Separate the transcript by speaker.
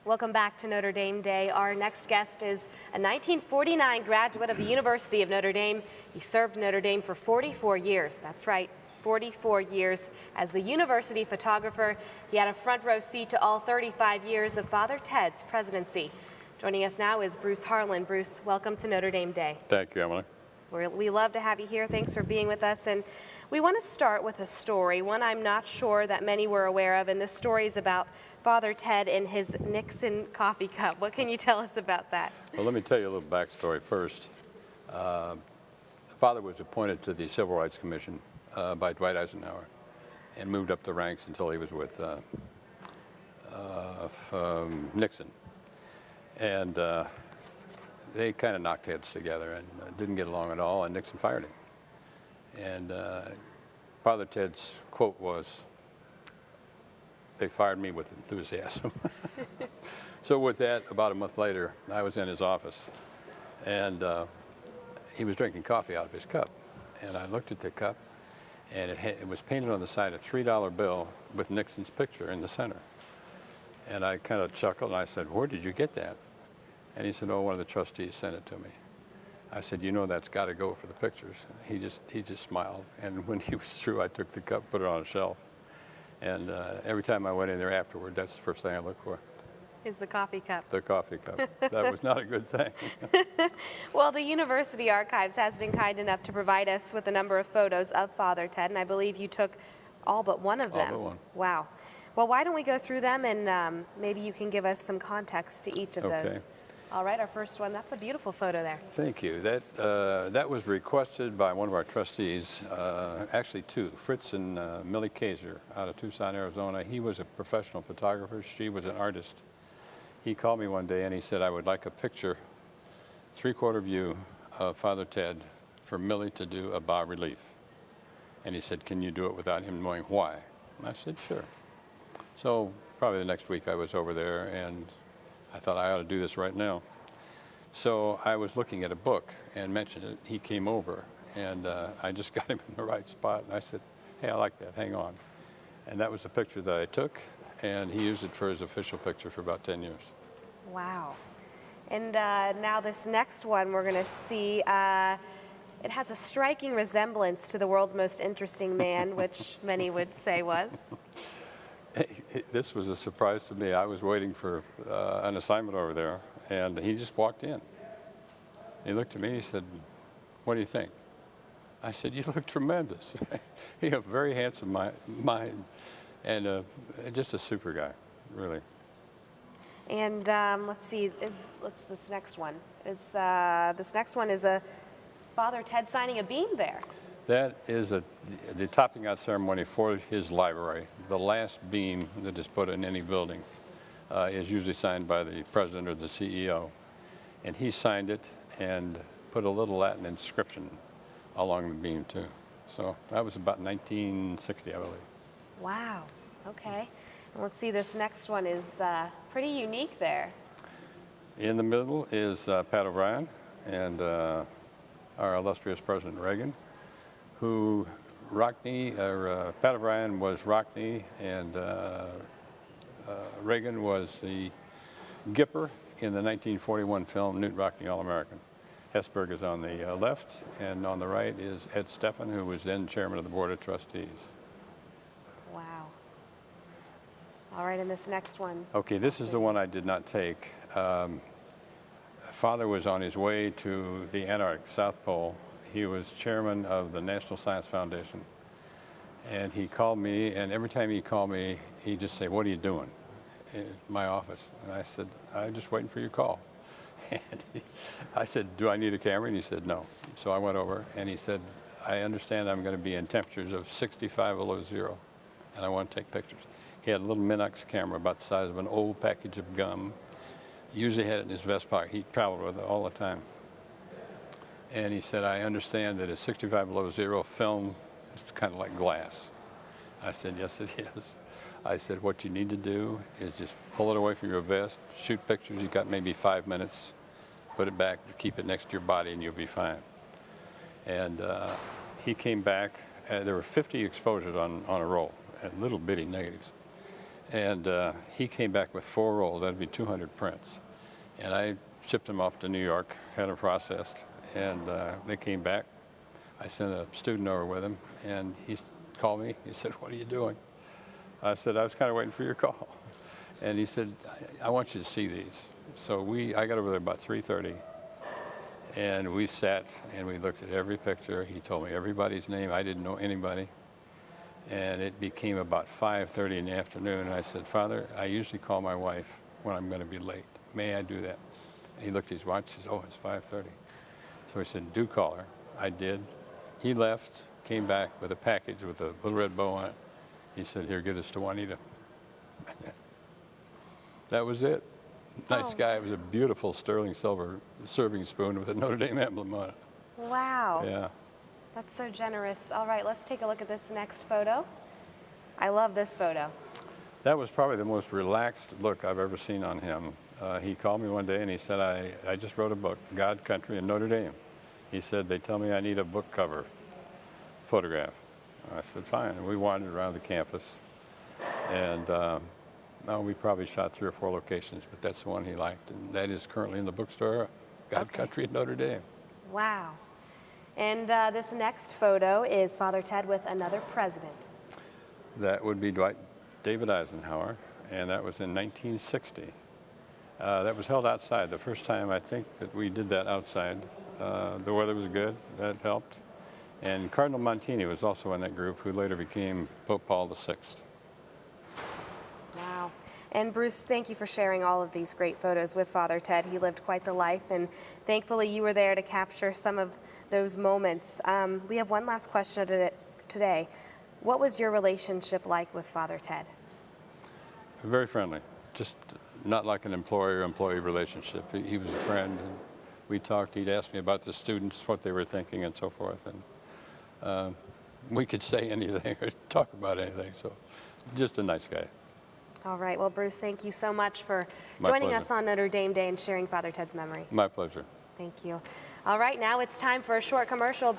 Speaker 1: Welcome back to Notre Dame Day. Our next guest is a 1949 graduate of the University of Notre Dame. He served Notre Dame for 44 years. That's right, 44 years as the university photographer. He had a front row seat to all 35 years of Father Ted's presidency. Joining us now is Bruce Harlan. Bruce, welcome to Notre Dame Day.
Speaker 2: Thank you, Emily.
Speaker 1: We love to have you here. Thanks for being with us. And we want to start with a story, one I'm not sure that many were aware of, and this story is about Father Ted and his Nixon coffee cup. What can you tell us about that?
Speaker 2: Well, let me tell you a little backstory first. Father was appointed to the Civil Rights Commission by Dwight Eisenhower and moved up the ranks until he was with Nixon. And they kind of knocked heads together and didn't get along at all, and Nixon fired him. And Father Ted's quote was, "They fired me with enthusiasm." So with that, about a month later, I was in his office, and he was drinking coffee out of his cup. And I looked at the cup, and it was painted on the side a $3 bill with Nixon's picture in the center. And I kind of chuckled, and I said, "Where did you get that?" And he said, "Oh, one of the trustees sent it to me." I said, "You know that's got to go for the pictures." He just smiled, and when he was through, I took the cup, put it on a shelf. And every time I went in there afterward, that's the first thing I looked for.
Speaker 1: Is the coffee cup.
Speaker 2: The coffee cup. That was not a good thing.
Speaker 1: Well, the University Archives has been kind enough to provide us with a number of photos of Father Ted, and I believe you took all but one of them.
Speaker 2: All but one.
Speaker 1: Wow. Well, why don't we go through them, and maybe you can give us some context to each of those. All right, our first one, that's a beautiful photo there.
Speaker 2: Thank you. That was requested by one of our trustees, actually two, Fritz and Millie Kaiser out of Tucson, Arizona. He was a professional photographer. She was an artist. He called me one day and he said, "I would like a picture, 3/4 view of Father Ted for Millie to do a bas relief." And he said, "Can you do it without him knowing why?" And I said, "Sure." So probably the next week I was over there, and I thought I ought to do this right now. So I was looking at a book and mentioned it. He came over, and I just got him in the right spot. And I said, "Hey, I like that. Hang on." And that was the picture that I took, and he used it for his official picture for about 10 years.
Speaker 1: Wow. And now this next one we're going to see, it has a striking resemblance to the world's most interesting man, which many would say was.
Speaker 2: This was a surprise to me. I was waiting for an assignment over there, and he just walked in. He looked at me and he said, "What do you think?" I said, "You look tremendous." He has a very handsome mind, and just a super guy, really.
Speaker 1: And let's see, this next one is a Father Ted signing a beam there.
Speaker 2: That is the topping out ceremony for his library. The last beam that is put in any building is usually signed by the president or the CEO. And he signed it and put a little Latin inscription along the beam too. So that was about 1960, I believe.
Speaker 1: Wow, okay. And let's see, this next one is pretty unique there.
Speaker 2: In the middle is Pat O'Brien and our illustrious President Reagan, who Pat O'Brien was Rockney, and Reagan was the Gipper in the 1941 film Newt Rockney All-American. Hesburgh is on the left, and on the right is Ed Steffen, who was then chairman of the Board of Trustees.
Speaker 1: Wow. All right, and this next one.
Speaker 2: Okay, this is the one I did not take. Father was on his way to the Antarctic South Pole. He was chairman of the National Science Foundation. And he called me, and every time he called me, he'd just say, "What are you doing?" in my office. And I said, "I'm just waiting for your call." And I said, "Do I need a camera?" And he said, "No." So I went over, and he said, "I understand I'm going to be in temperatures of 65 below zero, and I want to take pictures." He had a little Minox camera about the size of an old package of gum. He usually had it in his vest pocket. He traveled with it all the time. And he said, "I understand that at 65 below zero, film is kind of like glass." I said, "Yes, it is." I said, "What you need to do is just pull it away from your vest, shoot pictures. You've got maybe 5 minutes, put it back, keep it next to your body, and you'll be fine." And he came back. There were 50 exposures on a roll, and little bitty negatives. And he came back with 4 rolls. That'd be 200 prints. And I shipped them off to New York, had them processed, and they came back. I sent a student over with him, and he called me. He said, "What are you doing?" I said, "I was kind of waiting for your call." And he said, I want you to see these." So I got over there about 3:30, and we sat and we looked at every picture. He told me everybody's name. I didn't know anybody. And it became about 5:30 in the afternoon, and I said, "Father, I usually call my wife when I'm going to be late. May I do that?" And he looked at his watch and says, "Oh, it's 5:30. So he said, "Do call her." I did. He left, came back with a package with a little red bow on it. He said, "Here, give this to Juanita." That was it. Nice guy. It was a beautiful sterling silver serving spoon with a Notre Dame emblem on it.
Speaker 1: Wow.
Speaker 2: Yeah.
Speaker 1: That's so generous. All right, let's take a look at this next photo. I love this photo.
Speaker 2: That was probably the most relaxed look I've ever seen on him. He called me one day and he said, I just wrote a book, God, Country, and Notre Dame. He said, "They tell me I need a book cover photograph." I said, "Fine." And we wandered around the campus. And we probably shot 3 or 4 locations, but that's the one he liked. And that is currently in the bookstore, God, Country, and Notre Dame.
Speaker 1: Wow. And this next photo is Father Ted with another president.
Speaker 2: That would be David Eisenhower, and that was in 1960. That was held outside. The first time I think that we did that outside. The weather was good. That helped. And Cardinal Montini was also in that group, who later became Pope Paul VI.
Speaker 1: Wow. And Bruce, thank you for sharing all of these great photos with Father Ted. He lived quite the life, and thankfully you were there to capture some of those moments. We have one last question today. What was your relationship like with Father Ted?
Speaker 2: Very friendly. Just not like an employer-employee relationship. He was a friend, and we talked. He'd ask me about the students, what they were thinking, and so forth. And we could say anything or talk about anything. So just a nice guy.
Speaker 1: All right. Well, Bruce, thank you so much for
Speaker 2: My
Speaker 1: joining
Speaker 2: pleasure.
Speaker 1: us on Notre Dame Day and sharing Father Ted's memory.
Speaker 2: My pleasure.
Speaker 1: Thank you. All right. Now it's time for a short commercial.